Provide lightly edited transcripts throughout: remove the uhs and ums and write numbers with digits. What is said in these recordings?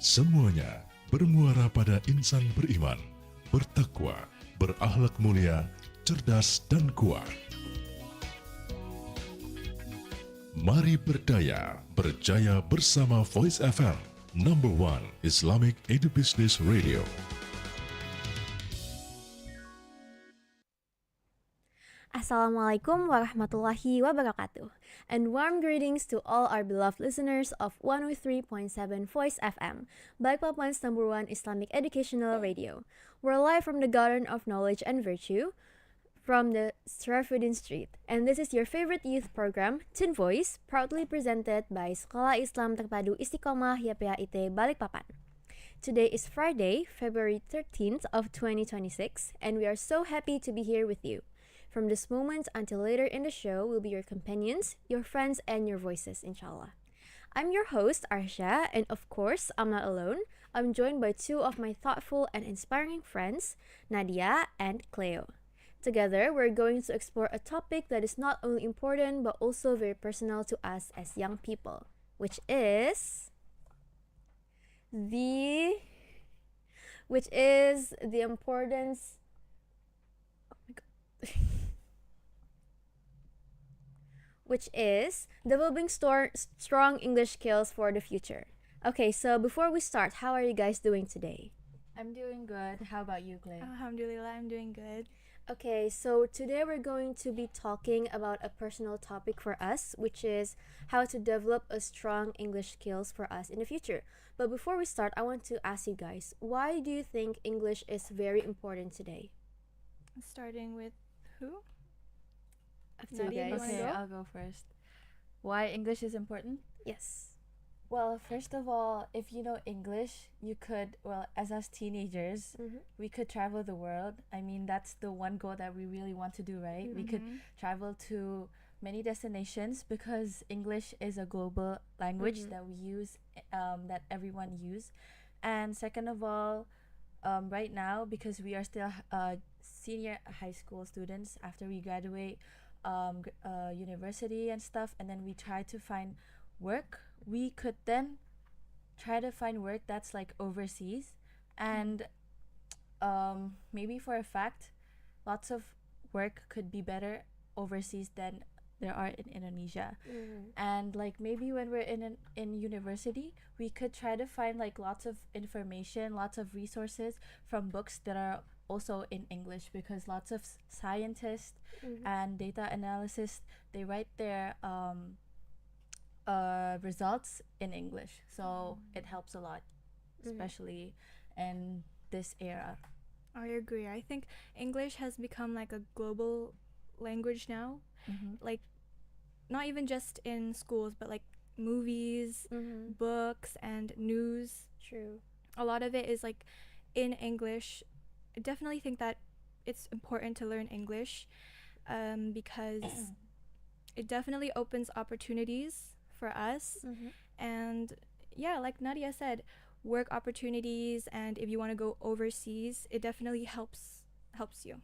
Semuanya bermuara pada insan beriman, bertakwa, berakhlak mulia, cerdas dan kuat. Mari berdaya, berjaya bersama Voice FM, number one Islamic Edubusiness Radio. Assalamualaikum warahmatullahi wabarakatuh, and warm greetings to all our beloved listeners of 103.7 Voice FM, Balikpapan's number one Islamic educational radio. We're live from the Garden of Knowledge and Virtue, from the Sarafuddin Street, and this is your favorite youth program, Teen Voice, proudly presented by Sekolah Islam Terpadu Istiqamah YPAITB Balikpapan. Today is Friday, February 13th of 2026, and we are so happy to be here with you. From this moment until later in the show, we'll be your companions, your friends, and your voices, inshallah. I'm your host, Arshia, and of course, I'm not alone. I'm joined by two of my thoughtful and inspiring friends, Nadia and Cleo. Together, we're going to explore a topic that is not only important, but also very personal to us as young people, which is the importance which is developing strong English skills for the future. Okay, so before we start, how are you guys doing today? I'm doing good. How about you, Cleo? Alhamdulillah, I'm doing good. Okay, so today we're going to be talking about a personal topic for us, which is how to develop a strong English skills for us in the future. But before we start, I want to ask you guys, why do you think English is very important today? Starting with who? Up to you Nadia, guys. wanna Okay, go? I'll go first. Why English is important? Yes. Well, first of all, if you know English, you could, as us teenagers, we could travel the world. I mean, that's the one goal that we really want to do, right? We could travel to many destinations because English is a global language that we use, that everyone use. And second of all, right now, because we are still senior high school students after we graduate university and stuff, and then we try to find work, we could then try to find work that's like overseas, and maybe for a fact lots of work could be better overseas than there are in Indonesia. And like maybe when we're in university, we could try to find like lots of information, lots of resources from books that are also in English, because lots of scientists and data analysts, they write their results in English, so it helps a lot, especially in this era. I agree. I think English has become like a global language now. Like, not even just in schools, but like movies, books, and news. True. A lot of it is like in English. I definitely think that it's important to learn English because it definitely opens opportunities for us. And yeah, like Nadia said, work opportunities, and if you want to go overseas, it definitely helps you.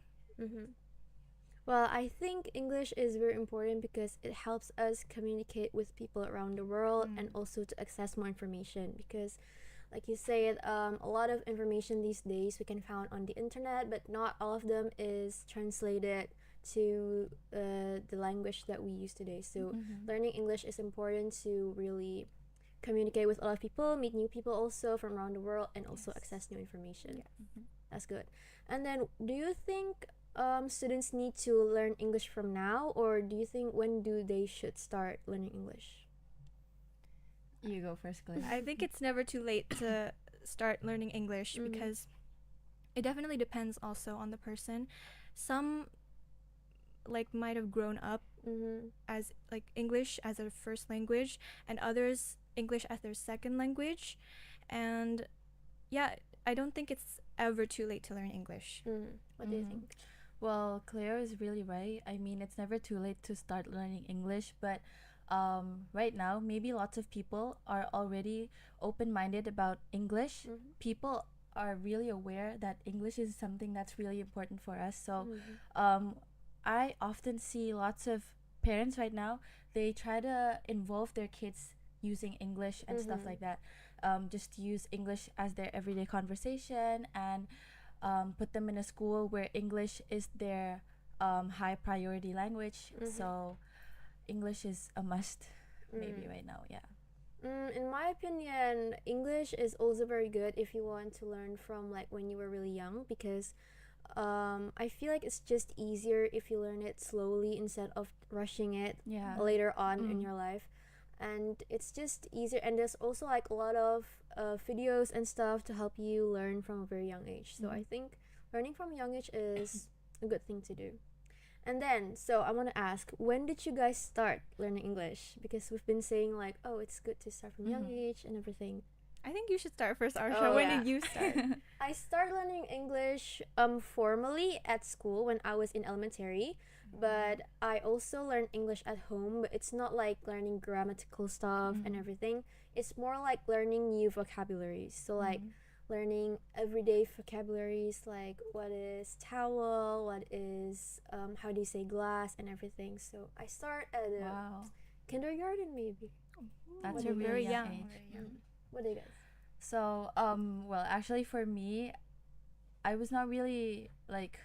Well, I think English is very important because it helps us communicate with people around the world and also to access more information, because like you said, a lot of information these days we can find on the internet, but not all of them is translated to the language that we use today. So learning English is important to really communicate with a lot of people, meet new people also from around the world, and also access new information. That's good. And then, do you think students need to learn English from now, or do you think when do they should start learning English? You go first, Cleo. I think it's never too late to start learning English because it definitely depends also on the person. Some like might have grown up as like English as their first language, and others English as their second language. And yeah, I don't think it's ever too late to learn English. What do you think? Well, Cleo is really right. I mean, it's never too late to start learning English, but right now, maybe lots of people are already open-minded about English. People are really aware that English is something that's really important for us. So I often see lots of parents right now, they try to involve their kids using English and stuff like that. just use English as their everyday conversation, and put them in a school where English is their high priority language. So English is a must maybe right now. Yeah. In my opinion, English is also very good if you want to learn from like when you were really young, because I feel like it's just easier if you learn it slowly instead of rushing it Yeah. later on in your life. And it's just easier, and there's also like a lot of videos and stuff to help you learn from a very young age. So I think learning from a young age is a good thing to do. And then, so I want to ask, when did you guys start learning English? Because we've been saying like, oh, it's good to start from young age and everything. I think you should start first, Arshia. Oh, when yeah. did you start? I started learning English formally at school when I was in elementary, but I also learned English at home. But it's not like learning grammatical stuff and everything. It's more like learning new vocabularies. So like learning everyday vocabularies, like what is towel, what is how do you say glass and everything. So I start at Wow. kindergarten maybe. That's What a do you very Very young young. age. What do you guys? So, well, actually for me, I was not really like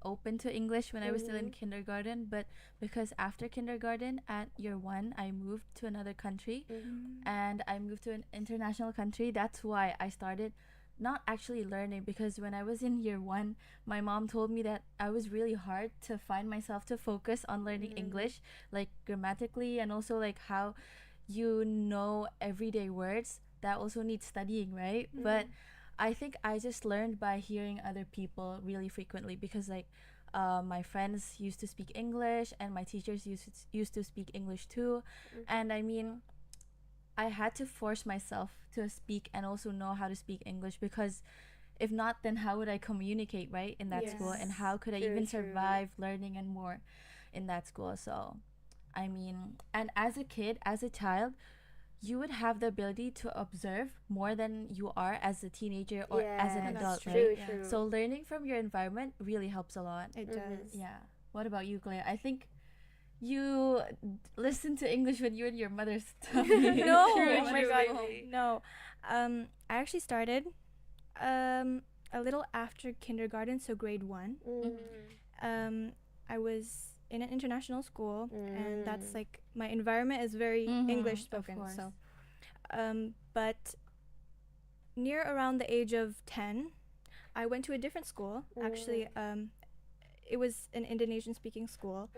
open to English when I was still in kindergarten, but because after kindergarten at year 1, I moved to another country and I moved to an international country. That's why I started not actually learning, because when I was in year 1, my mom told me that I was really hard to find myself to focus on learning English, like grammatically, and also like how you know everyday words that also need studying, right? But I think I just learned by hearing other people really frequently, because like my friends used to speak English and my teachers used to speak English too. And I mean, I had to force myself to speak and also know how to speak English, because if not, then how would I communicate, right, in that school, and how could I True, even true. survive learning and more in that school? So I mean, and as a kid, as a child, you would have the ability to observe more than you are as a teenager or as an Yes, adult, true. right? Yeah. True. So learning from your environment really helps a lot. It does. Yeah. What about you, Cleo? I think you listened to English when you were in your mother's tummy. No, True, oh my true. god, no. I actually started a little after kindergarten, so grade 1. I was in an international school, and that's like my environment is very English spoken. course. So, but near around the age of 10, I went to a different school. Actually, it was an Indonesian speaking school,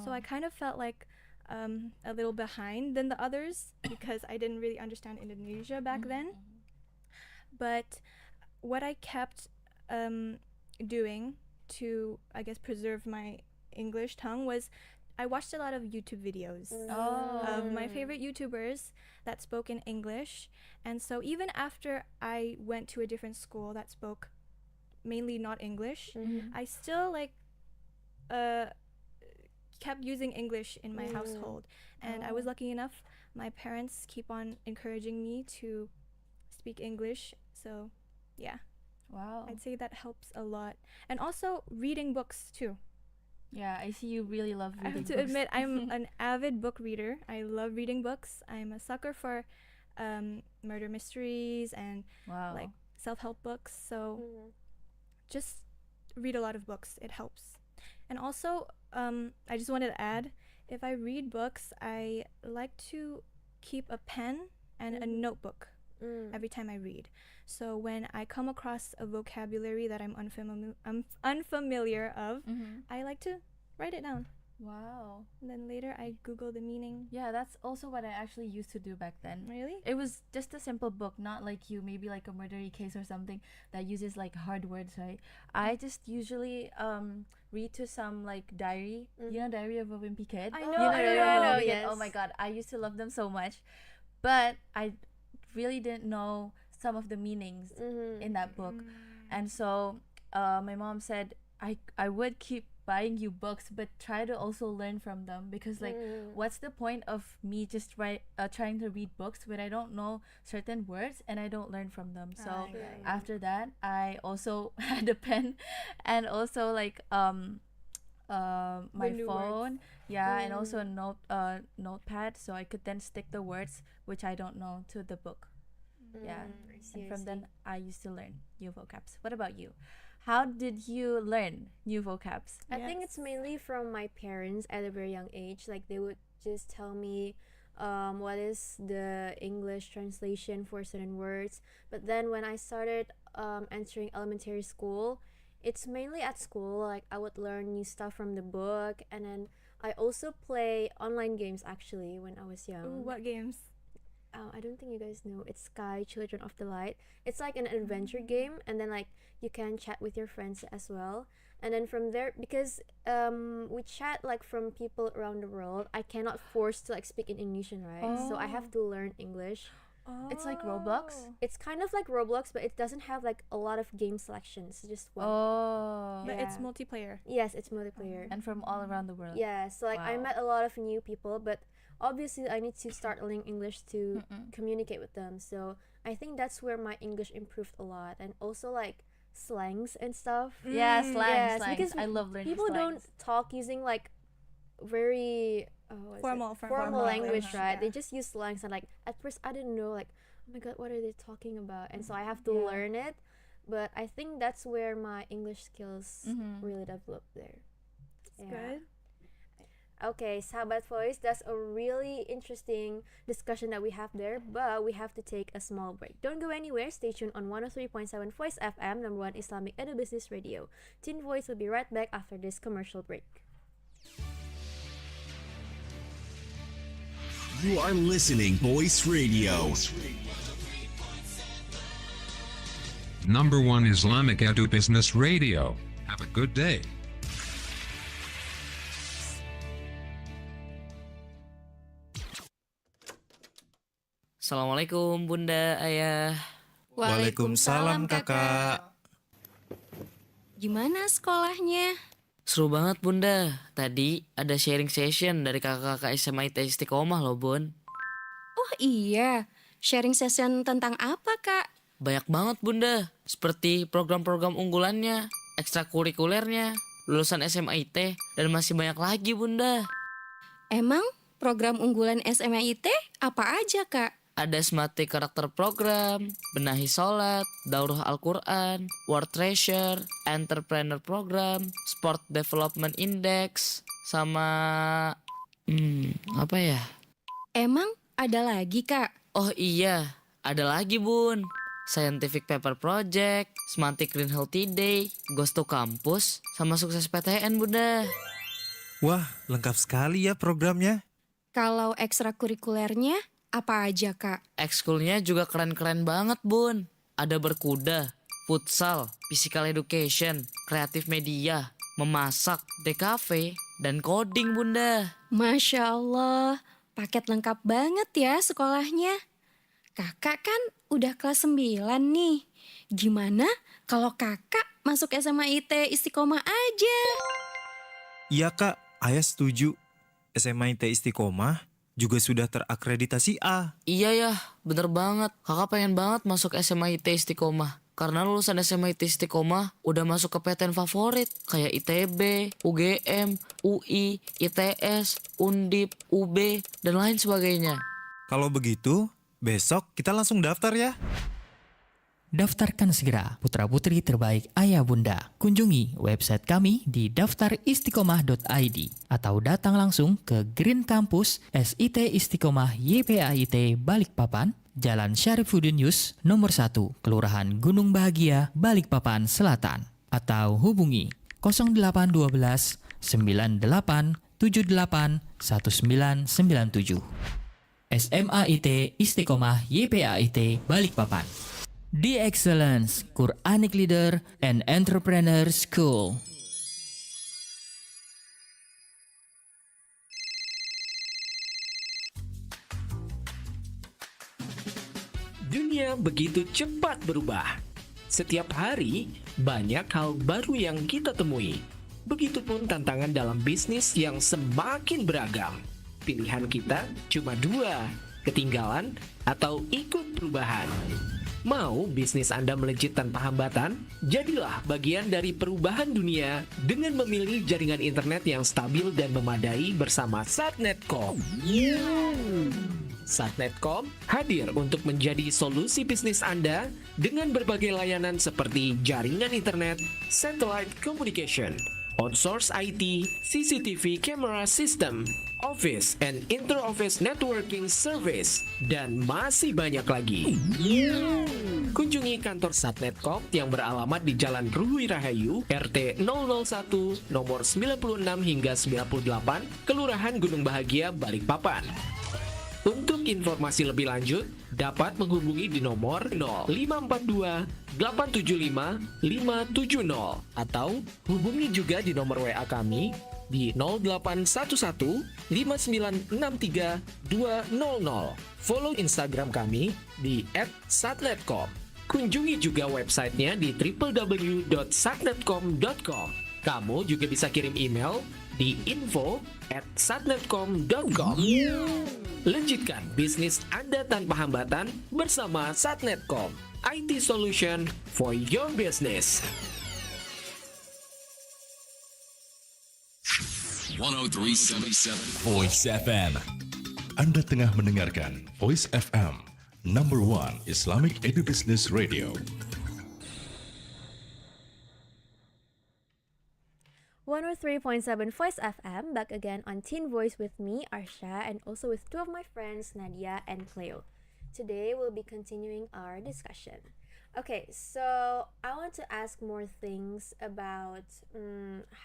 so I kind of felt like a little behind than the others because I didn't really understand Indonesia back then. But what I kept doing to, I guess, preserve my English tongue was I watched a lot of YouTube videos of my favorite YouTubers that spoke in English. And so even after I went to a different school that spoke mainly not English, I still like kept using English in my household. And I was lucky enough, my parents keep on encouraging me to speak English. So yeah, Wow. I'd say that helps a lot. And also reading books too. Yeah, I see you really love reading I have to books. admit, I'm an avid book reader. I love reading books. I'm a sucker for murder mysteries and Wow. like self-help books. So just read a lot of books. It helps. And also, I just wanted to add, if I read books, I like to keep a pen and a notebook every time I read. So when I come across a vocabulary that I'm unfamiliar of, I like to write it down. Wow. And then later I Google the meaning. Yeah, that's also what I actually used to do back then. Really? It was just a simple book, not like you, maybe like a murdery case or something that uses like hard words, right? I just usually read to some like diary, you know, Diary of a Wimpy Kid. I You know, I Diary of know, a Wimpy Kid? yes. Oh my god, I used to love them so much, but I really didn't know some of the meanings in that book, and so my mom said I would keep buying you books, but try to also learn from them, because like what's the point of me just trying to read books when I don't know certain words and I don't learn from them. So after that I also had a pen and also like my new phone, and also a notepad, so I could then stick the words which I don't know to the book. Yeah. I see, And I from see. then I used to learn new vocabs. What about you? How did you learn new vocabs? I think it's Yes. mainly from my parents at a very young age. Like they would just tell me what is the English translation for certain words. But then when I started entering elementary school, it's mainly at school. Like I would learn new stuff from the book, and then I also play online games actually when I was young. Ooh, what games? I don't think you guys know. It's Sky Children of the Light. It's like an adventure game, and then like you can chat with your friends as well. And then from there, because we chat like from people around the world, I cannot force to like speak in Indonesian, right? So I have to learn English. It's like Roblox? It's kind of like Roblox, but it doesn't have like a lot of game selections. It's just one. Oh. But it's Yeah. multiplayer. Yes, it's multiplayer. And from all around the world. Yeah, so like I Wow. met a lot of new people, but obviously I need to start learning English to communicate with them. So I think that's where my English improved a lot, and also like slangs and stuff. Yeah, Yes, slangs. because I love learning People don't slangs. talk using like very what is it? Formal formal language, language, right? yeah. They just use slangs, and like at first I didn't know like, oh my god, what are they talking about? And so I have to Yeah. learn it. But I think that's where my English skills really developed there. Yeah. Good. Okay, Sahabat Voice, that's a really interesting discussion that we have there, but we have to take a small break. Don't go anywhere, stay tuned on 103.7 Voice FM, number one Islamic Edu Business Radio. Teen Voice will be right back after this commercial break. You are listening Voice Radio. Number one Islamic Edu Business Radio. Have a good day. Assalamualaikum Bunda, Ayah. Waalaikumsalam kakak. Gimana sekolahnya? Seru banget Bunda. Tadi ada sharing session dari kakak-kakak SMAIT Istiqamah loh Bun. Oh iya, sharing session tentang apa kak? Banyak banget Bunda. Seperti program-program unggulannya, ekstrakurikulernya, lulusan SMAIT, dan masih banyak lagi Bunda. Emang program unggulan SMAIT apa aja kak? Ada SMATI karakter program, benahi sholat, daurah Al-Quran, War Treasure, Entrepreneur Program, Sport Development Index, sama... apa ya? Emang ada lagi kak? Oh iya, ada lagi Bun. Scientific Paper Project, Semantic Green Healthy Day, Ghost to Campus, sama sukses PTN Bunda. Wah, lengkap sekali ya programnya. Kalau ekstrakurikulernya apa aja kak? Ekskulnya juga keren-keren banget Bun. Ada berkuda, futsal, physical education, kreatif media, memasak, DKV, dan coding Bunda. Masya Allah, paket lengkap banget ya sekolahnya. Kakak kan udah kelas 9 nih. Gimana kalau kakak masuk SMAIT Istiqomah aja? Iya kak, ayah setuju. SMAIT Istiqomah juga sudah terakreditasi A. Iya ya, bener banget. Kakak pengen banget masuk SMAIT Istiqomah. Karena lulusan SMAIT Istiqomah udah masuk ke PTN favorit. Kayak ITB, UGM, UI, ITS, Undip, UB, dan lain sebagainya. Kalau begitu, besok kita langsung daftar ya. Daftarkan segera putra-putri terbaik ayah bunda. Kunjungi website kami di daftaristiqomah.id atau datang langsung ke Green Campus SIT Istiqomah YPAIT Balikpapan, Jalan Syarifuddin Yus, nomor 1, Kelurahan Gunung Bahagia, Balikpapan Selatan. Atau hubungi 0812 98 78 1997. SMAIT Istiqomah YPAIT Balikpapan. The Excellence Quranic Leader and Entrepreneur School. Dunia begitu cepat berubah. Setiap hari, banyak hal baru yang kita temui. Begitupun tantangan dalam bisnis yang semakin beragam. Pilihan kita cuma dua, ketinggalan atau ikut perubahan. Mau bisnis Anda melejit tanpa hambatan? Jadilah bagian dari perubahan dunia dengan memilih jaringan internet yang stabil dan memadai bersama Satnetcom. Satnetcom hadir untuk menjadi solusi bisnis Anda dengan berbagai layanan seperti jaringan internet, satellite communication, outsource IT, CCTV camera system, office and inter-office networking service, dan masih banyak lagi. Kunjungi kantor Satnetcom yang beralamat di Jalan Ruhui Rahayu, RT 001, nomor 96 hingga 98, Kelurahan Gunung Bahagia, Balikpapan. Untuk informasi lebih lanjut, dapat menghubungi di nomor 0542 875 570 atau hubungi juga di nomor WA kami di 0811 5963 200. Follow Instagram kami di @satnetcom. Kunjungi juga websitenya di www.satnetcom.com. Kamu juga bisa kirim email di info@satnetcom.com. Lanjutkan bisnis Anda tanpa hambatan bersama Satnetcom, IT solution for your business. 103.77 Voice FM. Anda tengah mendengarkan Voice FM, number one Islamic Edubusiness Radio. 103.7 Voice FM, back again on Teen Voice with me, Arshia, and also with two of my friends, Nadia and Cleo. Today we'll be continuing our discussion. Okay, so I want to ask more things about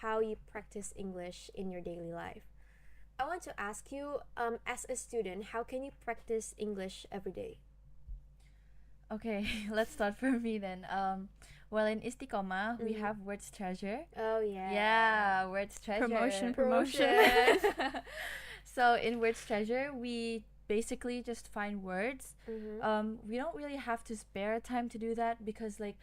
how you practice English in your daily life. I want to ask you, as a student, how can you practice English every day? Okay, let's start from me then. Well, in Istiqamah, we have words treasure. Oh yeah. Yeah, words treasure. Promotion. So in words treasure, we basically just find words. We don't really have to spare time to do that because like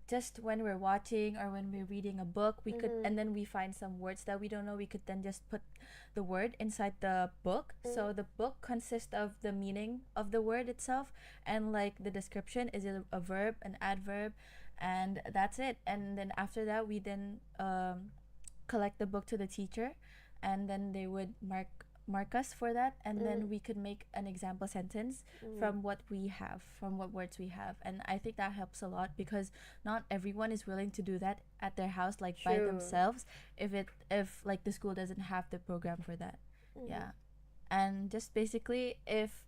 just when we're watching or when we're reading a book, we could, and then we find some words that we don't know, we could then just put the word inside the book. So the book consists of the meaning of the word itself and like the description. Is it a verb, an adverb, and that's it. And then after that, we then collect the book to the teacher, and then they would mark us for that, and then we could make an example sentence from what we have, from what words we have. And I think that helps a lot because not everyone is willing to do that at their house, like by themselves, if like the school doesn't have the program for that. Yeah. And just basically, if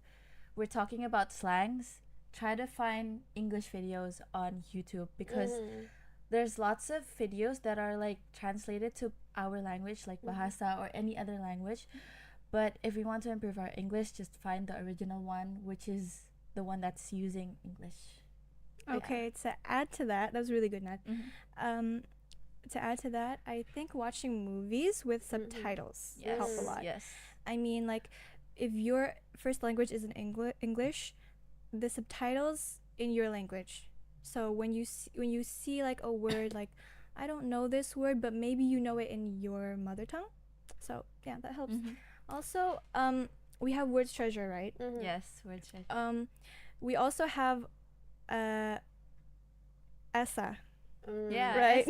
we're talking about slangs, try to find English videos on YouTube because there's lots of videos that are like translated to our language, like Bahasa or any other language. But if we want to improve our English, just find the original one, which is the one that's using English. Okay, to add to that was really good, Nat. To add to that, I think watching movies with subtitles help a lot. Yes. I mean, like, if your first language isn't English, the subtitles in your language. So when you see like a word, like, I don't know this word, but maybe you know it in your mother tongue. So yeah, that helps. Also, we have words treasure, right? Yes, words treasure. We also have ESA. Right.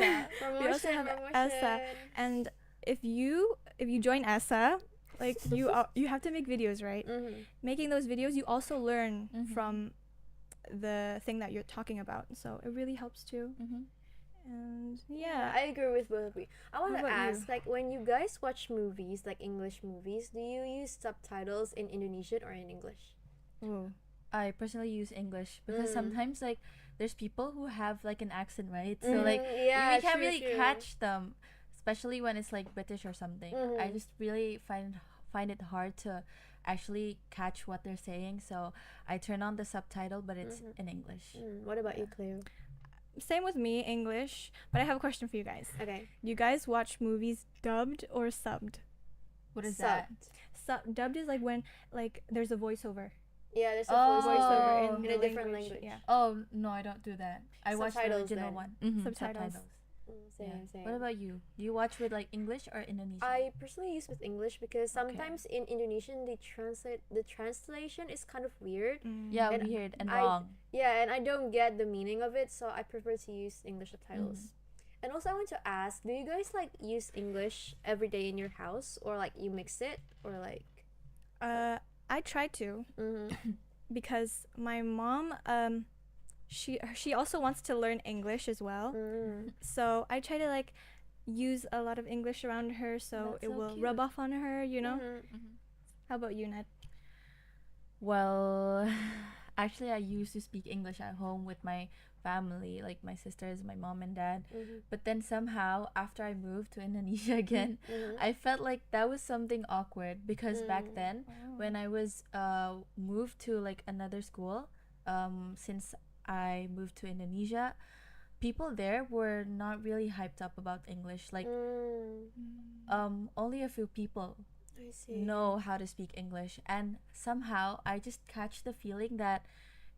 We also have ESA, and if you join ESA, like you have to make videos, right? Making those videos, you also learn from the thing that you're talking about, so it really helps too. And yeah, I agree with both of you. I want What to about you? ask, like, when you guys watch movies, like English movies, do you use subtitles in Indonesian or in English? I personally use English because sometimes like there's people who have like an accent, right? So like we can't really catch them, especially when it's like British or something. I just really find it hard to actually catch what they're saying, so I turn on the subtitle, but it's in English. What about you, Cleo? same with me, English. But I have a question for you guys. Okay. Do you guys watch movies dubbed or subbed? What is that? Dubbed is like when like there's a voiceover. Yeah, there's a voiceover in the a different language. Yeah. Oh no, I don't do that. I watch the Subtitles original then. one. Subtitles. Same. What about you? Do you watch with like English or Indonesian? I personally use with English because sometimes in Indonesian the translation is kind of weird. Yeah, and weird and I- wrong. Yeah, and I don't get the meaning of it, so I prefer to use English subtitles. And also I want to ask, do you guys like use English every day in your house, or like you mix it, or like I try to because my mom she also wants to learn English as well. So I try to like use a lot of English around her so That's it so will cute. rub off on her, you know. How about you, Ned? Well, actually, I used to speak English at home with my family, like my sisters, my mom and dad. But then somehow, after I moved to Indonesia again, I felt like that was something awkward because back then, when I was moved to like another school, since I moved to Indonesia, people there were not really hyped up about English. Like, only a few people I see. know how to speak English, and somehow I just catch the feeling that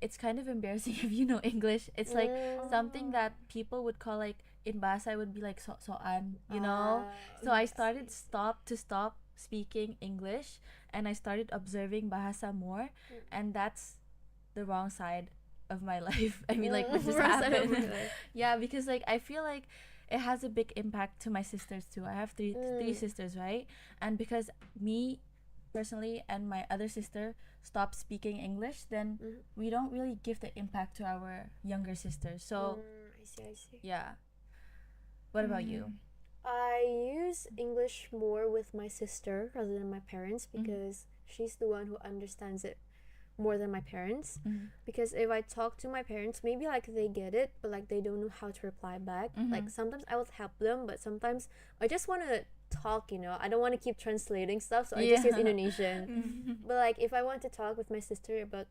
it's kind of embarrassing if you know English. It's like something that people would call like in Bahasa would be like so-soan, you know. So I started to stop speaking English, and I started observing Bahasa more, and that's the wrong side of my life. I mean, like what just Wrong side of happened. your life. Yeah, because like I feel like it has a big impact to my sisters too. I have three sisters, right? And because me personally and my other sister stopped speaking English, then we don't really give the impact to our younger sisters. So I see. yeah. What about you? I use English more with my sister rather than my parents because she's the one who understands it more than my parents. Because if I talk to my parents, maybe like they get it, but like they don't know how to reply back. Like sometimes I will help them, but sometimes I just want to talk, you know. I don't want to keep translating stuff, so I just use Indonesian. But like if I want to talk with my sister about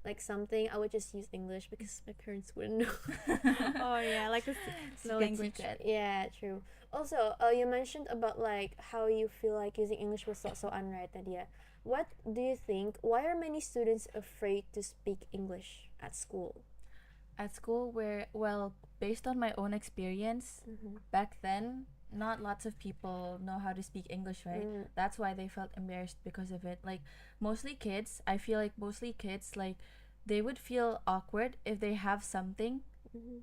like something, I would just use English because my parents wouldn't know. Oh yeah, like this Secret, language. secret. Yeah, true. Also, you mentioned about like how you feel like using English was so right, Nadia. What do you think? Why are many students afraid to speak English at school? At school, well, based on my own experience, back then, not lots of people know how to speak English, right? That's why they felt embarrassed because of it. Like mostly kids, I feel like mostly kids like they would feel awkward if they have something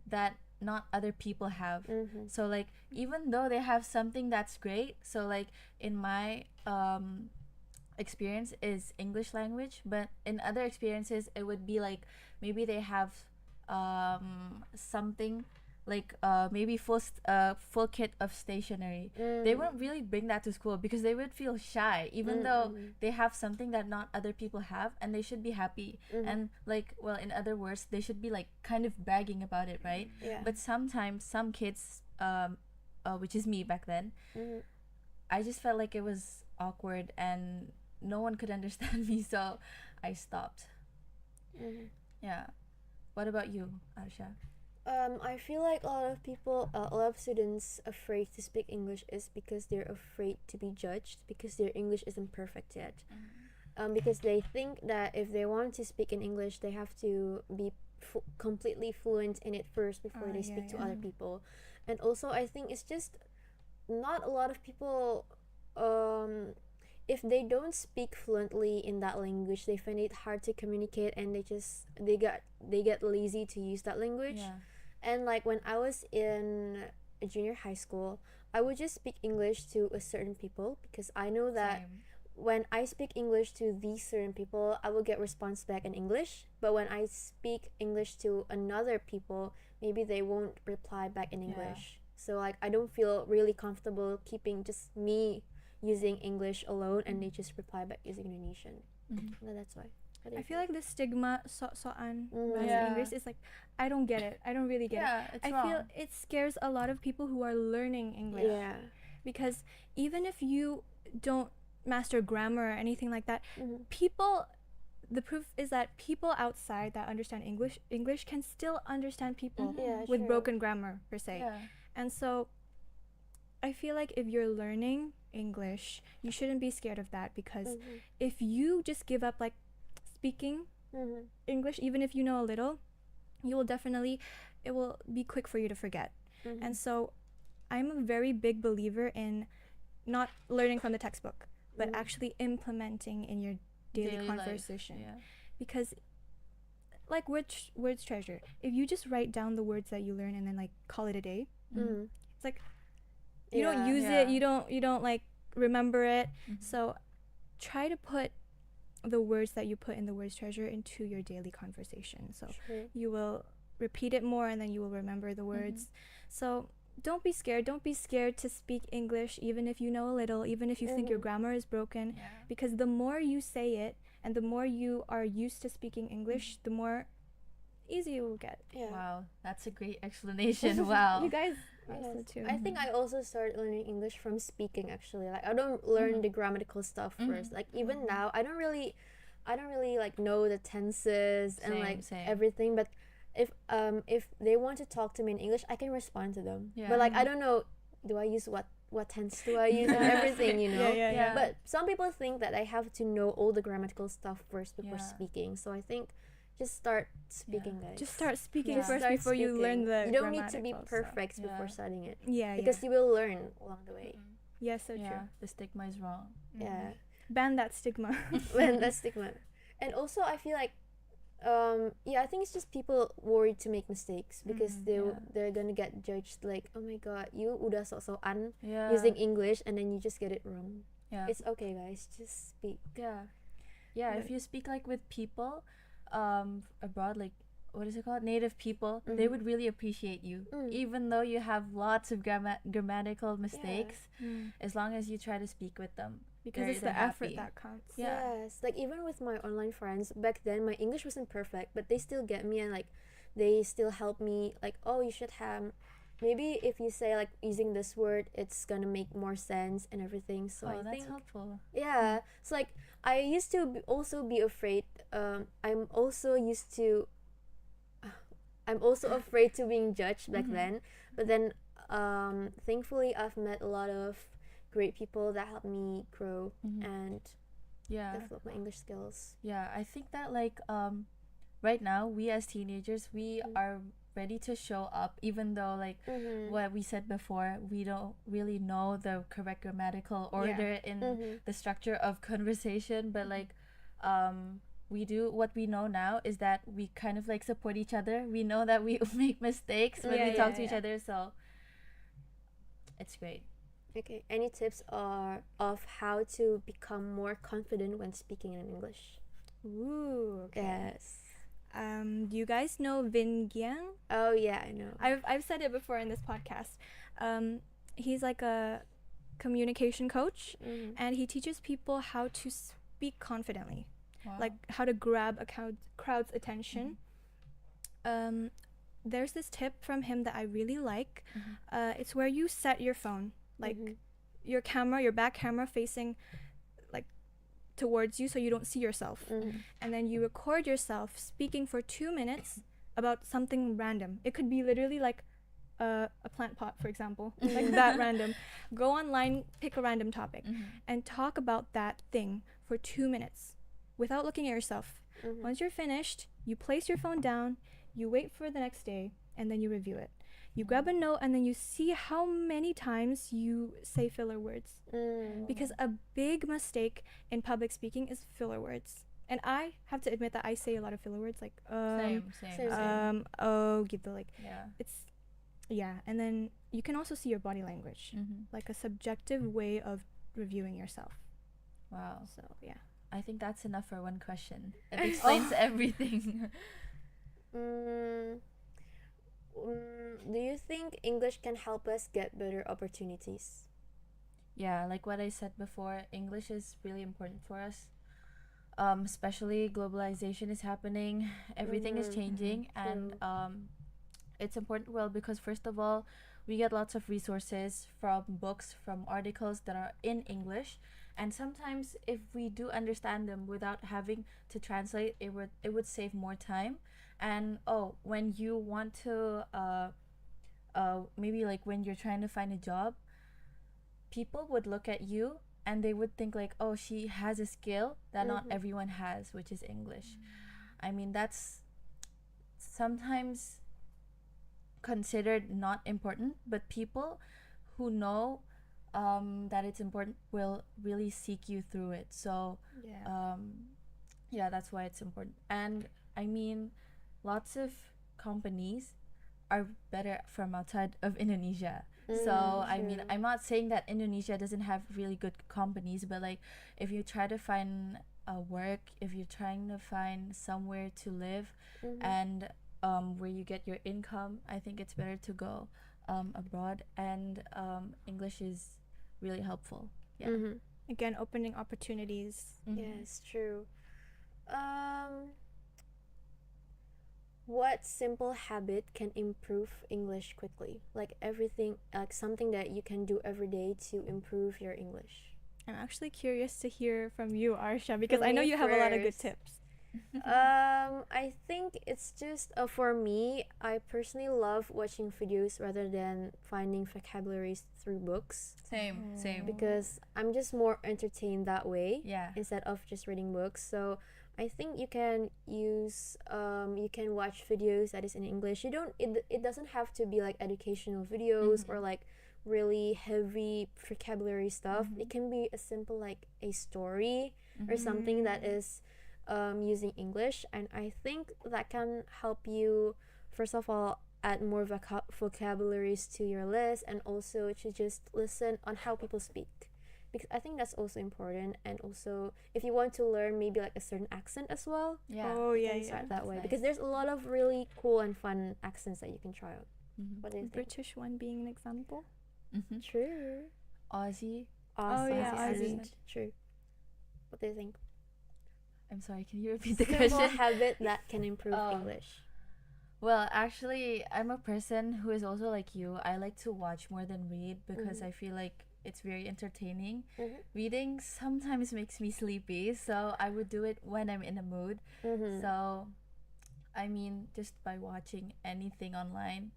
that not other people have. So like even though they have something that's great, so like in my experience is English language, but in other experiences it would be like maybe they have something like maybe full kit of stationery. They wouldn't really bring that to school because they would feel shy even though they have something that not other people have, and they should be happy and like, well, in other words, they should be like kind of bragging about it, right? Yeah. But sometimes some kids which is me back then, I just felt like it was awkward and no one could understand me, so I stopped. Yeah. What about you, Arshia? I feel like a lot of people, a lot of students afraid to speak English is because they're afraid to be judged because their English isn't perfect yet. Because they think that if they want to speak in English, they have to be completely fluent in it first before they speak to other people. And also, I think it's just not a lot of people. If they don't speak fluently in that language, they find it hard to communicate, and they get lazy to use that language. Yeah. And like when I was in junior high school, I would just speak English to a certain people because I know that Same. when I speak English to these certain people, I will get response back in English. But when I speak English to another people, maybe they won't reply back in English. So like I don't feel really comfortable keeping just me using English alone, and they just reply back using Indonesian. No, that's why. What do I you feel think? like the stigma soan Bahasa Yeah. Inggris is like, I don't get it. I don't really get Yeah, it. it's I feel wrong. it scares a lot of people who are learning English. Yeah. Because even if you don't master grammar or anything like that, the proof is that people outside that understand English can still understand people Yeah, with true. broken grammar per se. Yeah. And so I feel like if you're learning English, you shouldn't be scared of that, because if you just give up like speaking English, even if you know a little, you will definitely, it will be quick for you to forget. And so I'm a very big believer in not learning from the textbook, but actually implementing in your daily Daily life, conversation. yeah. Because like words treasure. If you just write down the words that you learn and then like call it a day, it's like you don't use it, you don't like remember it. So try to put the words that you put in the words treasure into your daily conversation. So True. you will repeat it more and then you will remember the words. So don't be scared. Don't be scared to speak English, even if you know a little, even if you think your grammar is broken. Because the more you say it and the more you are used to speaking English, the more easy it will get. Yeah. Wow, that's a great explanation. Wow. You guys Yes. also too. I think I also started learning English from speaking actually. Like I don't learn the grammatical stuff first. Like even now I don't really like know the tenses and like Same. everything, but if they want to talk to me in English, I can respond to them. Yeah. But like I don't know, do I use what tense do I use and everything, you know? Yeah. But some people think that I have to know all the grammatical stuff first before Yeah. speaking. So I think just start speaking, guys. Just start speaking Just first start before you learn speaking. the You don't need to be grammatical stuff. perfect before studying it. Yeah, Because you will learn along the way. yeah, so true. Yeah, the stigma is wrong. Yeah. Ban that stigma. When that's stigma. And also I feel like I think it's just people worried to make mistakes because they're gonna get judged like, oh my god, you udah sok-sokan using English and then you just get it wrong. Yeah. It's okay, guys, just speak. Yeah, if you speak like with people abroad, like what is it called, native people, they would really appreciate you, even though you have lots of grammatical mistakes. As long as you try to speak with them, Because it's the effort that counts. Yes, like even with my online friends back then, my English wasn't perfect, but they still get me and like they still help me. Like, oh, you should have maybe if you say like using this word, it's gonna make more sense and everything. So I that's think helpful. yeah. So like I used to also be afraid. I'm also afraid to being judged back then. But then thankfully I've met a lot of great people that helped me grow and develop my English skills. Yeah, I think that like right now we as teenagers, we are ready to show up, even though like what we said before, we don't really know the correct grammatical order in the structure of conversation, but like we do what we know now is that we kind of like support each other. We know that we make mistakes when we talk to each other, so it's great. Okay, any tips of how to become more confident when speaking in English? Ooh, okay. Yes. Do you guys know Vin Giang? Oh yeah, I know. I've said it before in this podcast. He's like a communication coach, and he teaches people how to speak confidently, like how to grab a crowd's attention. There's this tip from him that I really like. It's where you set your phone, like your back camera facing like towards you so you don't see yourself, and then you record yourself speaking for 2 minutes about something random. It could be literally like a plant pot, for example, like that random. Go online, pick a random topic and talk about that thing for 2 minutes without looking at yourself. Once you're finished, you place your phone down, you wait for the next day, and then you review it. You grab a note and then you see how many times you say filler words. Because a big mistake in public speaking is filler words. And I have to admit that I say a lot of filler words, like Same. gitu, like it's and then you can also see your body language, like a subjective way of reviewing yourself. Wow. So yeah, I think that's enough for one question. It explains everything. Do you think English can help us get better opportunities? Yeah, like what I said before, English is really important for us. Especially globalization is happening, everything is changing, and it's important because first of all, we get lots of resources from books, from articles that are in English, and sometimes if we do understand them without having to translate, it would save more time. And when you want to maybe like when you're trying to find a job, people would look at you and they would think like, oh, she has a skill that not everyone has, which is English. I mean, that's sometimes considered not important, but people who know that it's important will really seek you through it. So that's why it's important. And I mean, lots of companies are better from outside of Indonesia. So I mean, I'm not saying that Indonesia doesn't have really good companies, but like if you try to find work, if you're trying to find somewhere to live, and where you get your income, I think it's better to go abroad, and English is really helpful. Yeah. Again, opening opportunities. Yes, true. What simple habit can improve English quickly? Like everything, like something that you can do every day to improve your English. I'm actually curious to hear from you, Arshia, because From I know me you have a lot of good first. tips. I think it's just for me, I personally love watching videos rather than finding vocabularies through books Same. because I'm just more entertained that way Yeah. instead of just reading books. So I think you can use you can watch videos that is in English. You don't it doesn't have to be like educational videos or like really heavy vocabulary stuff. It can be a simple like a story or something that is using English, and I think that can help you first of all add more vocabularies to your list, and also to just listen on how people speak, because I think that's also important. And also if you want to learn maybe like a certain accent as well, Yeah. Oh, you yeah, can yeah. start that way, Nice. because there's a lot of really cool and fun accents that you can try out. What do you think? British one being an example. True. Aussie. Awesome. yeah, Aussie. Aussie. True. What do you think? I'm sorry, can you repeat the Simple question? habit that can improve Oh. English. Well, actually, I'm a person who is also like you. I like to watch more than read because I feel like it's very entertaining. Reading sometimes makes me sleepy, so I would do it when I'm in a mood. So, I mean, just by watching anything online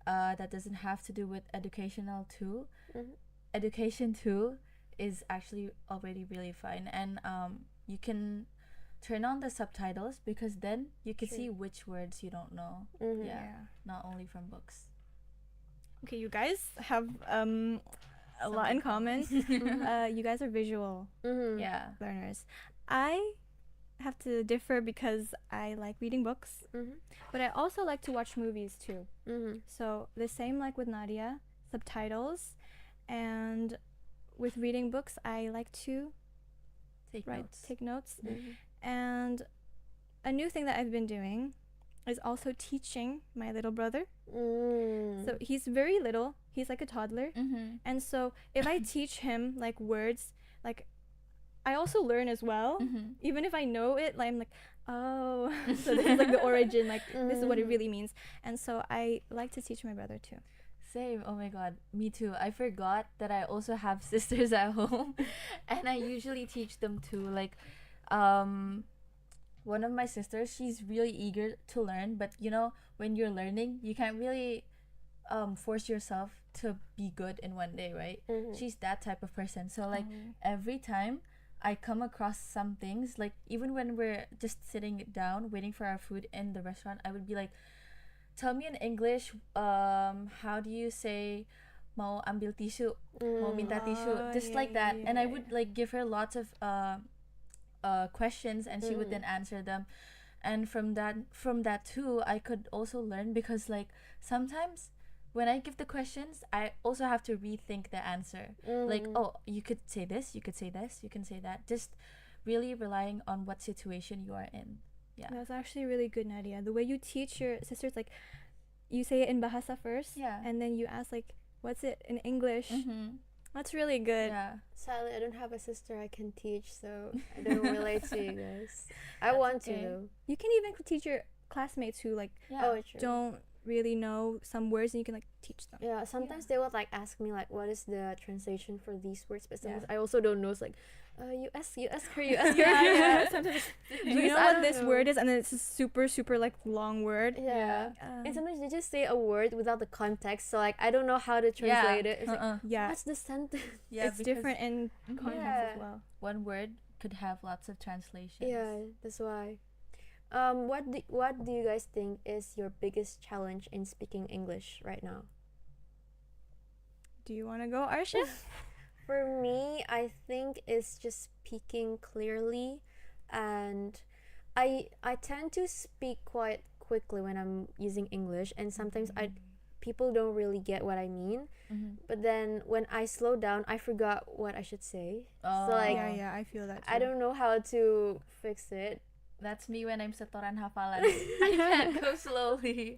that doesn't have to do with educational too. Education too is actually already really fine, and you can turn on the subtitles because then you can see which words you don't know. Yeah, not only from books. Okay, you guys have a lot in common. You guys are visual Yeah. learners. I have to differ because I like reading books, but I also like to watch movies too. So the same like with Nadia, subtitles, and with reading books, I like to Take notes. take notes. And a new thing that I've been doing is also teaching my little brother. So he's very little. He's like a toddler. And so if I teach him like words, like I also learn as well. Even if I know it, like I'm like, oh, so this is like the origin, like this is what it really means. And so I like to teach my brother too. Same. Oh my god, me too. I forgot that I also have sisters at home, and I usually teach them too. Like, one of my sisters, she's really eager to learn, but you know, when you're learning, you can't really force yourself to be good in one day, right? She's that type of person. So like every time I come across some things, like even when we're just sitting down waiting for our food in the restaurant, I would be like, tell me in English, how do you say mau ambil tisu, mau minta tisu, just like that. And I would like give her lots of questions, and she would then answer them. And from that too, I could also learn, because like sometimes when I give the questions, I also have to rethink the answer. Like, oh, you could say this, you could say this, you can say that. Just really relying on what situation you are in. Yeah. That's actually really good, Nadia. The way you teach your sisters, like you say it in Bahasa first, and then you ask like, what's it in English? That's really good. Yeah. Sadly, I don't have a sister I can teach, so I don't relate to you guys. I want to though. You can even teach your classmates who like Oh, true. don't really know some words, and you can like teach them. Yeah, sometimes they would like ask me like, what is the translation for these words, but sometimes I also don't know. It's like, you ask her. Yeah. Sometimes do you know I what don't this know. word is, and then it's a super like long word. Yeah. And sometimes they just say a word without the context, so like I don't know how to translate it. It's like, Yeah, what's the sentence? Yeah, it's because different in context as well. one word could have lots of translations. Yeah, that's why. What do you guys think is your biggest challenge in speaking English right now? Do you want to go, Arshia? For me, I think it's just speaking clearly, and I tend to speak quite quickly when I'm using English, and sometimes people don't really get what I mean. But then when I slow down, I forgot what I should say. So like, yeah, I feel that too. I don't know how to fix it. That's me when I'm setoran hafalan. I can't go slowly.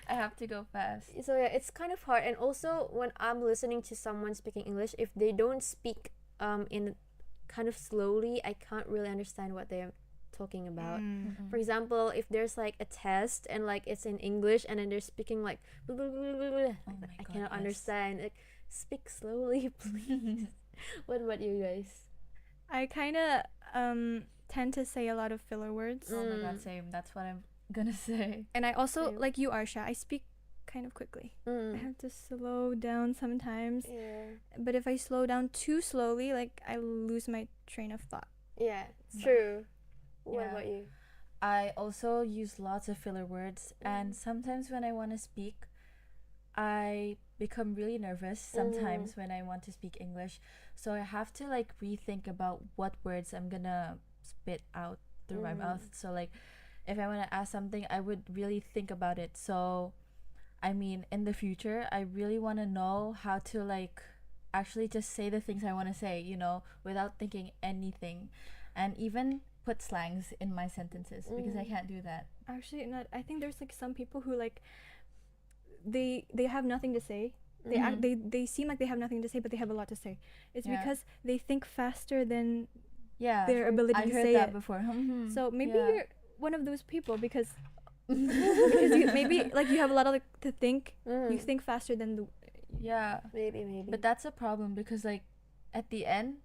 I have to go fast. So yeah, it's kind of hard. And also when I'm listening to someone speaking English, if they don't speak in kind of slowly, I can't really understand what they're talking about. For example, if there's like a test and like it's in English and then they're speaking like I cannot understand. Like, speak slowly, please. What about you guys? I kind of tend to say a lot of filler words. Oh my god, same. That's what I'm gonna say. And I also, like you, Arshia, I speak kind of quickly. I have to slow down sometimes. Yeah. But if I slow down too slowly, like I lose my train of thought. Yeah, it's true. What Yeah. about you? I also use lots of filler words, and sometimes when I want to speak, I become really nervous sometimes when I want to speak English. So I have to like rethink about what words I'm gonna spit out through my mouth. So like if I want to ask something, I would really think about it. So I mean, in the future, I really want to know how to like actually just say the things I want to say, you know, without thinking anything, and even put slangs in my sentences because I can't do that. Actually, not. I think there's like some people who like they have nothing to say. They seem like they have nothing to say, but they have a lot to say. It's because they think faster than their ability I to heard say that it. before. So maybe you're one of those people because you, maybe like you have a lot of to think. You think faster than the. Maybe. But that's a problem because like at the end,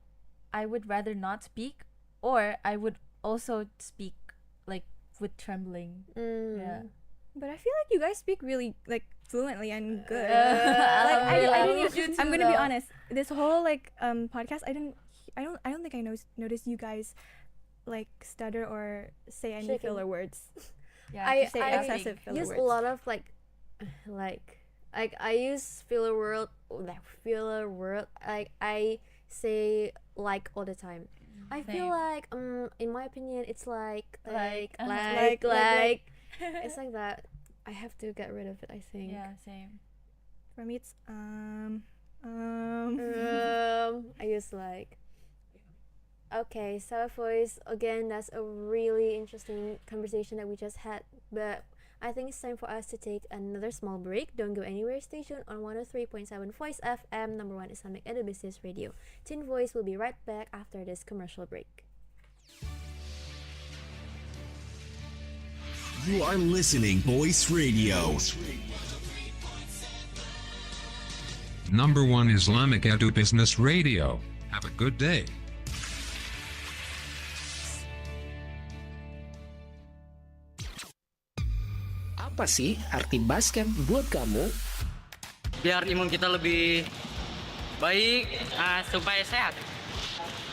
I would rather not speak, or I would also speak like with trembling. Yeah. But I feel like you guys speak really like fluently and good. I didn't even, I'm gonna be honest. This whole like podcast, I don't think I noticed you guys like stutter or say any filler words. Yeah, I say excessive filler use words. a lot of like I use filler word like I say like all the time. I feel like in my opinion it's like it's like that. I have to get rid of it, I think. Yeah, same. For me, it's I use like. Okay, so boys, again, that's a really interesting conversation that we just had. But I think it's time for us to take another small break. Don't go anywhere. Stay tuned on 103.7 Voice FM, number one Islamic Edu Business Radio. Teen Voice will be right back after this commercial break. You are listening Voice Radio. Number one Islamic Edu Business Radio. Have a good day. Apa sih arti basket buat kamu? Biar imun kita lebih baik, supaya sehat.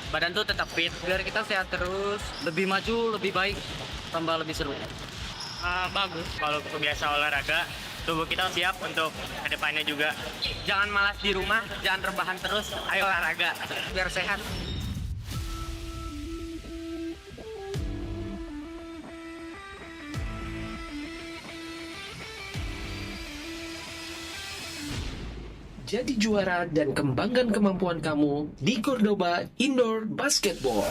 Badan tuh tetap fit. Biar kita sehat terus, lebih maju, lebih baik, tambah lebih seru. Bagus kalau biasa olahraga, tubuh kita siap untuk kedepannya juga. Jangan malas di rumah, jangan rebahan terus, ayo olahraga biar sehat. Jadi juara dan kembangkan kemampuan kamu di Cordoba Indoor Basketball.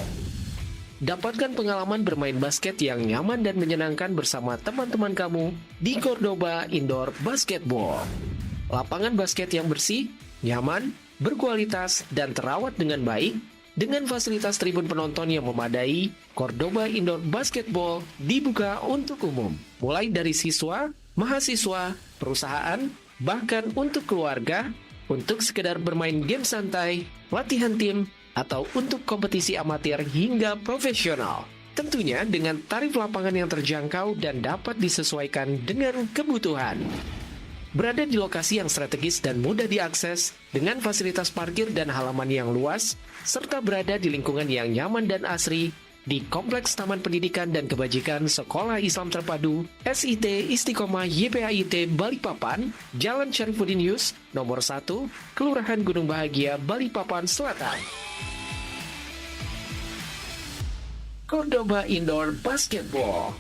Dapatkan pengalaman bermain basket yang nyaman dan menyenangkan bersama teman-teman kamu di Cordoba Indoor Basketball. Lapangan basket yang bersih, nyaman, berkualitas, dan terawat dengan baik, dengan fasilitas tribun penonton yang memadai, Cordoba Indoor Basketball dibuka untuk umum. Mulai dari siswa, mahasiswa, perusahaan, bahkan untuk keluarga, untuk sekedar bermain game santai, latihan tim, atau untuk kompetisi amatir hingga profesional. Tentunya dengan tarif lapangan yang terjangkau dan dapat disesuaikan dengan kebutuhan. Berada di lokasi yang strategis dan mudah diakses, dengan fasilitas parkir dan halaman yang luas, serta berada di lingkungan yang nyaman dan asri, di Kompleks Taman Pendidikan dan Kebajikan Sekolah Islam Terpadu SIT Istiqamah YPAIT Balikpapan, Jalan Syarifuddin Yus, nomor 1, Kelurahan Gunung Bahagia, Balikpapan Selatan. Cordoba Indoor Basketball.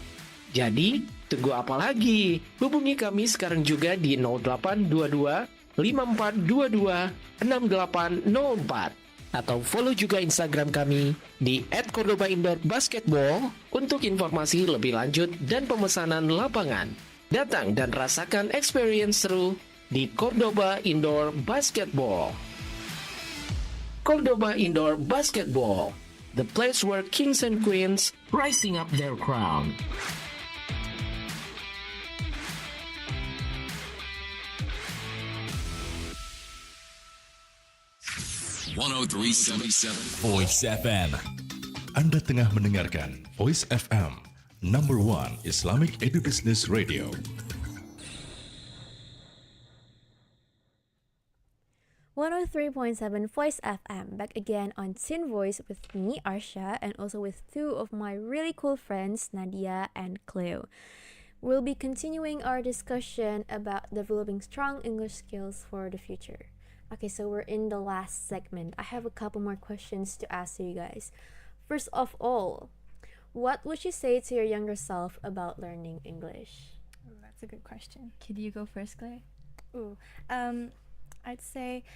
Jadi, tunggu apa lagi? Hubungi kami sekarang juga di 0822 5422 6804 atau follow juga Instagram kami di @cordobaindoorbasketball untuk informasi lebih lanjut dan pemesanan lapangan. Datang dan rasakan experience seru di Cordoba Indoor Basketball. Cordoba Indoor Basketball, the place where kings and queens rising up their crown. Voice FM. Anda tengah mendengarkan Voice FM, number one Islamic Edubusiness Radio. 103.7 Voice FM, back again on Teen Voice with me, Arshia, and also with two of my really cool friends, Nadia and Cleo. We'll be continuing our discussion about developing strong English skills for the future. Okay, so we're in the last segment. I have a couple more questions to ask you guys. First of all, what would you say to your younger self about learning English? Oh, that's a good question. Could you go first, Clay? Ooh, I'd say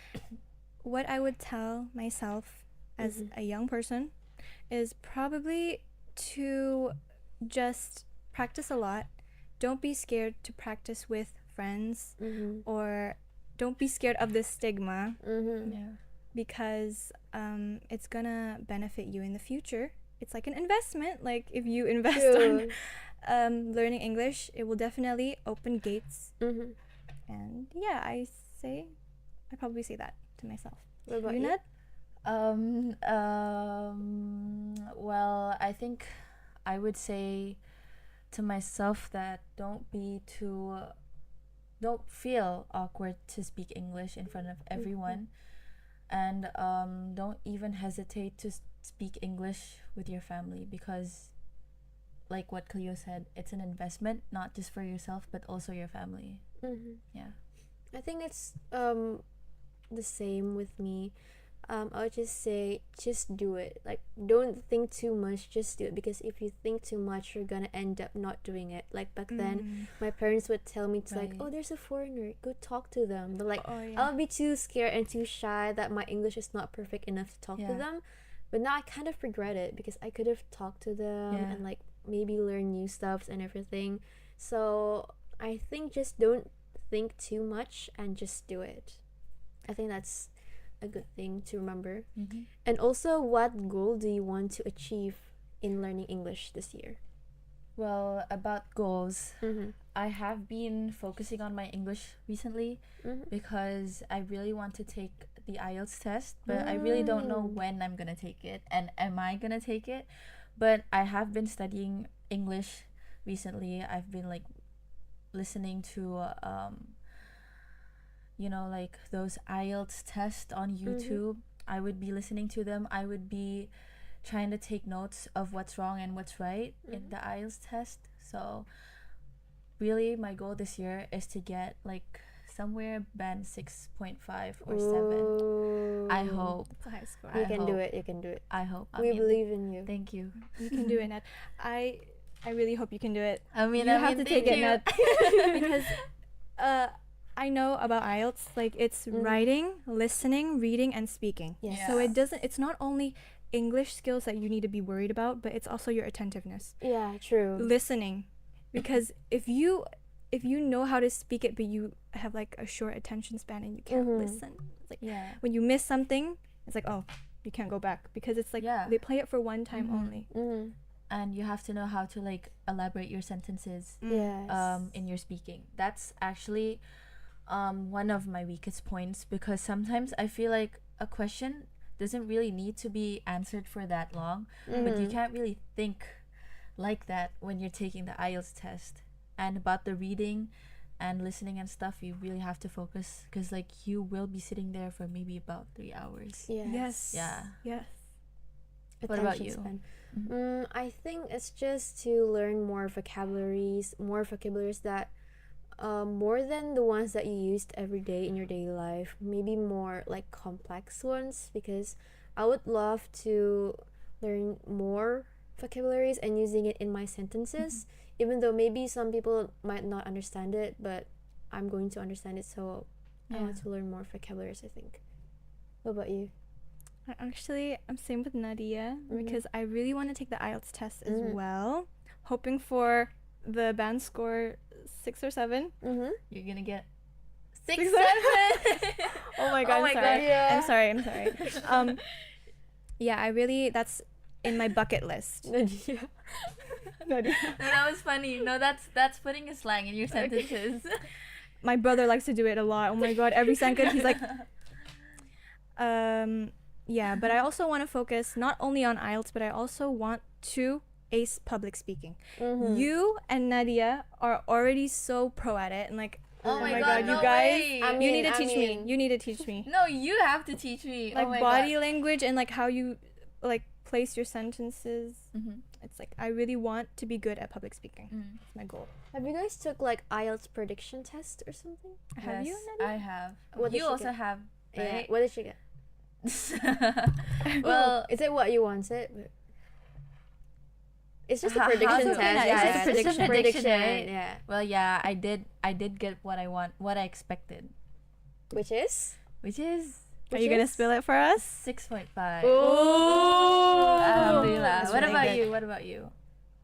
what I would tell myself as a young person is probably to just practice a lot. Don't be scared to practice with friends, or don't be scared of the stigma, because it's gonna benefit you in the future. It's like an investment. Like if you invest on learning English, it will definitely open gates. And yeah, I'd probably say that to myself. What about you? Nat? Well, I think I would say to myself that don't feel awkward to speak English in front of everyone, and don't even hesitate to speak English with your family, because like what Cleo said, it's an investment, not just for yourself but also your family. Yeah, I think it's the same with me. I would just say, just do it. Like, don't think too much, just do it. Because if you think too much, you're gonna end up not doing it. Like back then, my parents would tell me to like, oh, there's a foreigner, go talk to them. But like, I'll be too scared and too shy that my English is not perfect enough to talk to them. But now I kind of regret it, because I could have talked to them and like maybe learn new stuff and everything. So I think just don't think too much and just do it. I think that's a good thing to remember. And also, what goal do you want to achieve in learning English this year? well, about goals, I have been focusing on my English recently because I really want to take the IELTS test, but I really don't know when I'm gonna take it and am I gonna take it. But I have been studying English recently. I've been like listening to you know, like those IELTS tests on YouTube. I would be listening to them. I would be trying to take notes of what's wrong and what's right in the IELTS test. So really my goal this year is to get like somewhere band 6.5 or 7. I hope. It's a high score. You can do it. You can do it. I hope. We believe in you. Thank you. You can do it, Nat. I really hope you can do it. You have to take it, Nat. Because I know about IELTS, like it's writing, listening, reading, and speaking. Yes. So it's not only English skills that you need to be worried about, but it's also your attentiveness. Yeah, true. Listening. Because if you know how to speak it, but you have like a short attention span and you can't listen, it's like when you miss something, it's like, oh, you can't go back, because it's like they play it for one time only. And you have to know how to like elaborate your sentences in your speaking. That's actually one of my weakest points, because sometimes I feel like a question doesn't really need to be answered for that long, but you can't really think like that when you're taking the IELTS test. And about the reading and listening and stuff, you really have to focus, because like you will be sitting there for maybe about 3 hours. Yes. Yeah. What about you? I think it's just to learn more vocabularies that more than the ones that you used every day in your daily life, maybe more like complex ones, because I would love to learn more vocabularies and using it in my sentences, even though maybe some people might not understand it, but I'm going to understand it, so I want to learn more vocabularies, I think. What about you? Actually, I'm same with Nadia because I really want to take the IELTS test as well, hoping for the band score 6 or 7. You're gonna get 6, 7. Oh my god! Oh my I'm sorry. God, yeah. I'm sorry. Yeah, I really, that's in my bucket list. Nadia. No, that was funny. No, that's putting a slang in your sentences. My brother likes to do it a lot. Oh my god! Every sentence he's like, yeah. But I also want to focus not only on IELTS, but I also want to ace public speaking. You and Nadia are already so pro at it, and like, Oh my god, no you guys, way. you need to teach me. You need to teach me. No, you have to teach me. Like oh my body god. language and like how you like place your sentences. It's like I really want to be good at public speaking. It's my goal. Have you guys took like IELTS prediction test or something? Have you, Yes, Nadia? I have. What did You she also get? have, Yeah. right? What did she get? Well, Is it what you wanted? It's just a How's prediction it test. gonna- Yeah, it's just a prediction, right? Yeah. well, yeah, I did get what I expected, Which is? Are you gonna spill it for us? 6.5. Oh. Alhamdulillah. That's What really about good. you? What about you?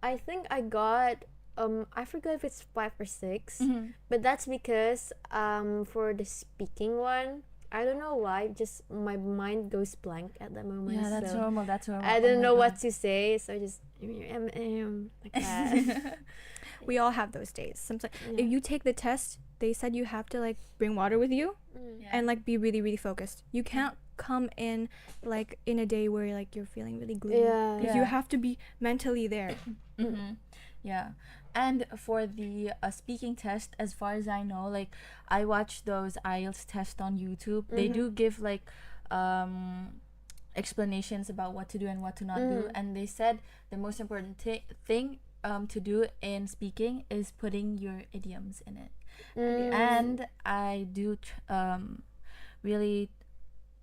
I think I got I forgot if it's 5 or 6, but that's because for the speaking one, I don't know why, just my mind goes blank at that moment. Yeah, that's so normal. That's normal. I Oh don't my know God. what to say, so just like that. We all have those days. Sometimes Yeah. if you take the test, they said you have to like bring water with you and like be really really focused. You can't come in like in a day where like you're feeling really gloomy. Yeah. Because you have to be mentally there. Yeah. And for the speaking test, as far as I know, like I watch those IELTS tests on YouTube. They do give like explanations about what to do and what to not do, and they said the most important thing to do in speaking is putting your idioms in it. And I do really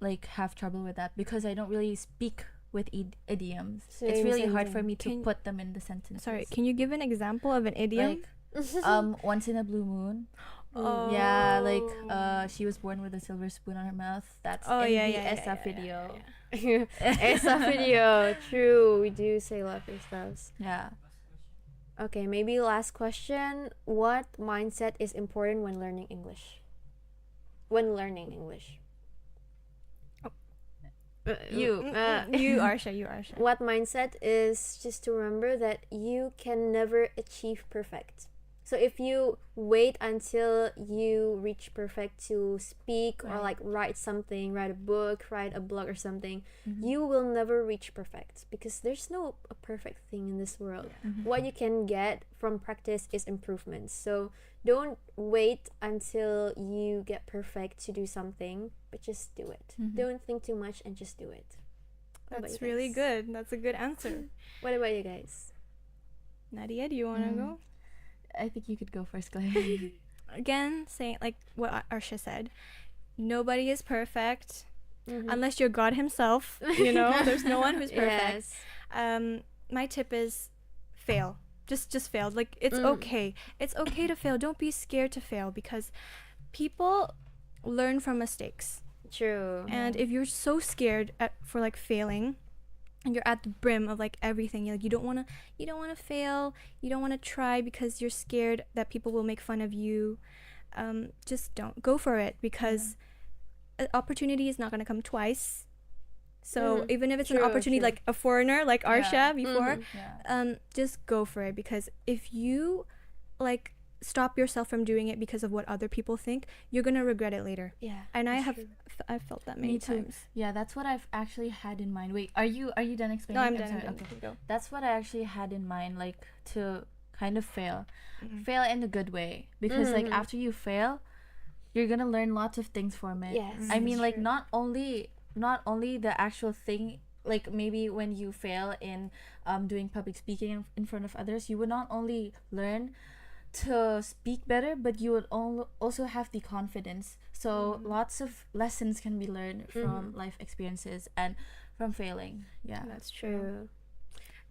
like have trouble with that because I don't really speak with idioms. It's really hard for me to put them in the sentence. Sorry, can you give an example of an idiom? Like once in a blue moon. Yeah, like she was born with a silver spoon on her mouth. That's in the ESA video. ESA video. True, we do say a lot of stuff. Yeah. Okay, maybe last question. What mindset is important when learning English? When learning English. You Arshia. What mindset is just to remember that you can never achieve perfect. So if you wait until you reach perfect to speak or like write something, write a book, write a blog or something, you will never reach perfect because there's no a perfect thing in this world. What you can get from practice is improvements. So don't wait until you get perfect to do something, but just do it. Don't think too much and just do it. What about That's you really guys? good. That's a good answer. What about you guys? Nadia, do you want to go? I think you could go first, Cleo. Again, saying like what Arshia said, nobody is perfect unless you're God himself. You know, there's no one who's perfect. Yes. My tip is fail. Just fail. Like it's okay. It's okay to fail. Don't be scared to fail because people learn from mistakes. True. And if you're so scared for like failing, and you're at the brim of like everything, you don't want to fail, you don't want to try because you're scared that people will make fun of you, just don't go for it because opportunity is not going to come twice. So even if it's an opportunity like a foreigner like Arshia before, just go for it because if you like stop yourself from doing it because of what other people think, you're gonna regret it later. And I've felt that many times. Yeah, that's what I've actually had in mind. Wait, are you done explaining? No, I'm sorry. done. Okay. Go. That's what I actually had in mind, like to kind of fail in a good way, because like after you fail, you're gonna learn lots of things from it. I mean, like not only the actual thing, like maybe when you fail in doing public speaking in front of others, you would not only learn to speak better, but you would also have the confidence. So lots of lessons can be learned from life experiences and from failing. Yeah, That's true.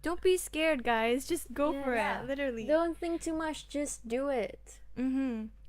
Don't be scared, guys. Just go for Yeah. it. Literally. Don't think too much, just do it.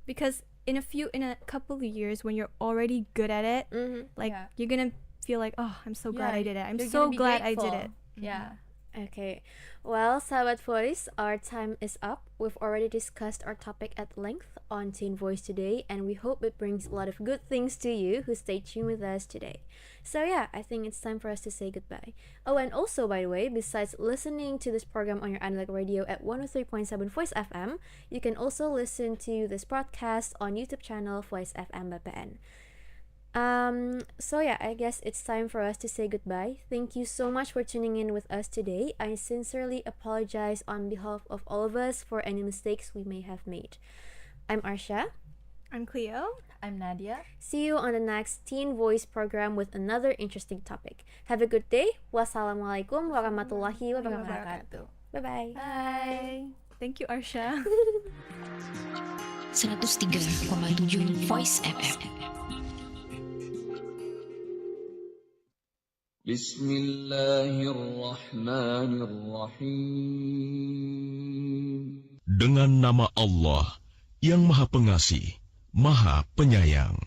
Because in a couple of years, when you're already good at it, like Yeah. you're gonna feel like, oh, I'm so glad I did it. I'm you're so gonna be glad I did grateful. it. Yeah. Okay, well, Sahabat Voice, our time is up. We've already discussed our topic at length on Teen Voice today, and we hope it brings a lot of good things to you who stay tuned with us today. So yeah, I think it's time for us to say goodbye. Oh, and also, by the way, besides listening to this program on your analog radio at 103.7 Voice FM, you can also listen to this broadcast on YouTube channel Voice FM BPN. So yeah, I guess it's time for us to say goodbye. Thank you so much for tuning in with us today. I sincerely apologize on behalf of all of us for any mistakes we may have made. I'm Arshia. I'm Cleo. I'm Nadia. See you on the next Teen Voice program with another interesting topic. Have a good day. Wassalamualaikum warahmatullahi wabarakatuh. Bye-bye. Bye. Thank you, Arshia. 103,7 Voice FM. Bismillahirrahmanirrahim. Dengan nama Allah yang Maha Pengasih, Maha Penyayang.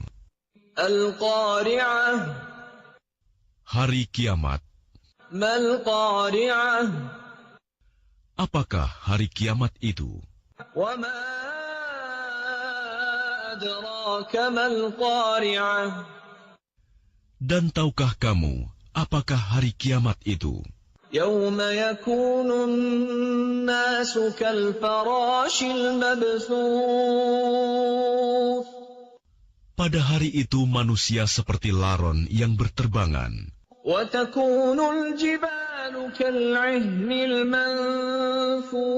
Al-Qari'ah. Hari kiamat. Mal-Qari'ah. Apakah hari kiamat itu? Wa ma adraka mal-Qari'ah. Dan tahukah kamu apakah hari kiamat itu? Yawma yakunun nasu kal-farashil mabthuth. Pada hari itu manusia seperti laron yang berterbangan. Wa takunul jibalu kal-'ihnil manfush.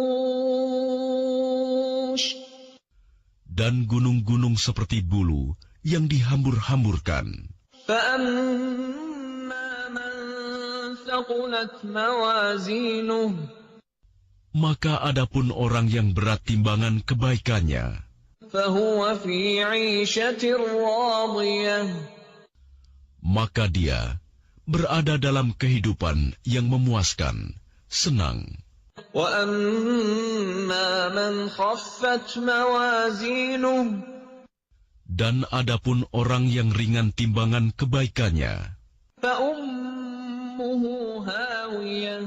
Dan gunung-gunung seperti bulu yang dihambur-hamburkan. فَأَمَّا مَنْ ثَقُلَتْ مَوَازِينُهُ. Maka adapun orang yang berat timbangan kebaikannya, فَهُوَ فِي عِيشَةٍ رَاضِيَةٍ. maka dia berada dalam kehidupan yang memuaskan, senang. وَأَمَّا مَنْ خَفَّتْ مَوَازِينُهُ. Dan adapun orang yang ringan timbangan kebaikannya, فَأُمُّهُ هَاوِيَةٌ.